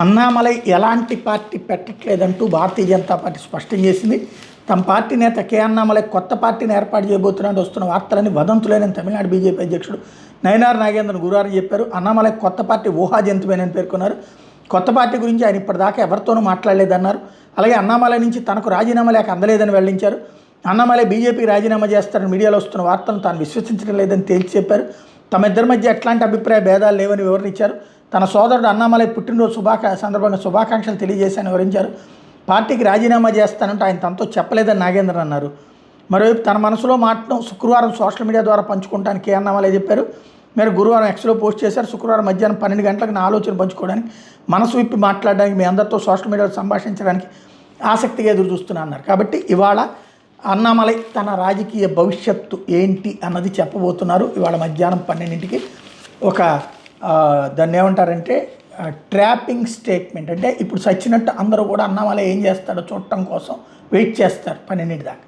అన్నామలై ఎలాంటి party పెట్టట్లేదంటూ Bharatiya Janata party స్పష్టం చేసింది. తమ పార్టీ నేత కె అన్నామలై కొత్త పార్టీని ఏర్పాటు చేయబోతున్నట్టు వస్తున్న వార్తలని వదంతులేనని తమిళనాడు బీజేపీ అధ్యక్షుడు నయనార్ నాగేంద్రన్ గురువారం చెప్పారు. అన్నామలై కొత్త పార్టీ ఊహాజంతువేనని పేర్కొన్నారు. కొత్త పార్టీ గురించి ఆయన ఇప్పటిదాకా ఎవరితోనూ మాట్లాడలేదన్నారు. అలాగే అన్నామలై నుంచి తనకు రాజీనామా లేక అందలేదని వెల్లడించారు. అన్నామలై బీజేపీకి రాజీనామా చేస్తారని మీడియాలో వస్తున్న వార్తలను తాను విశ్వసించడం లేదని తేల్చి చెప్పారు. తమ ఇద్దరి మధ్య ఎట్లాంటి అభిప్రాయ భేదాలు లేవని వివరించారు. తన సోదరుడు అన్నామలై పుట్టినరోజు సందర్భంగా శుభాకాంక్షలు తెలియజేశానని వివరించారు. పార్టీకి రాజీనామా చేస్తానంటూ ఆయన తనతో చెప్పలేదని నాగేంద్రన్ అన్నారు. మరోవైపు తన మనసులో మాటను శుక్రవారం సోషల్ మీడియా ద్వారా పంచుకుంటానికి కె అన్నామలై చెప్పారు. మీరు గురువారం ఎక్స్లో పోస్ట్ చేశారు. శుక్రవారం మధ్యాహ్నం 12 గంటలకు నా ఆలోచన పంచుకోవడానికి, మనసు విప్పి మాట్లాడడానికి, మీ అందరితో సోషల్ మీడియాలో సంభాషించడానికి ఆసక్తిగా ఎదురు చూస్తున్నా అన్నారు. కాబట్టి ఇవాళ అన్నామలై తన రాజకీయ భవిష్యత్తు ఏంటి అన్నది చెప్పబోతున్నారు. ఇవాళ మధ్యాహ్నం 12ంటికి ఒక దాన్ని ఏమంటారంటే ట్రాపింగ్ స్టేట్మెంట్, అంటే ఇప్పుడు చచ్చినట్టు అందరూ కూడా అన్నామలై ఏం చేస్తాడో చూడటం కోసం వెయిట్ చేస్తారు 12 దాకా.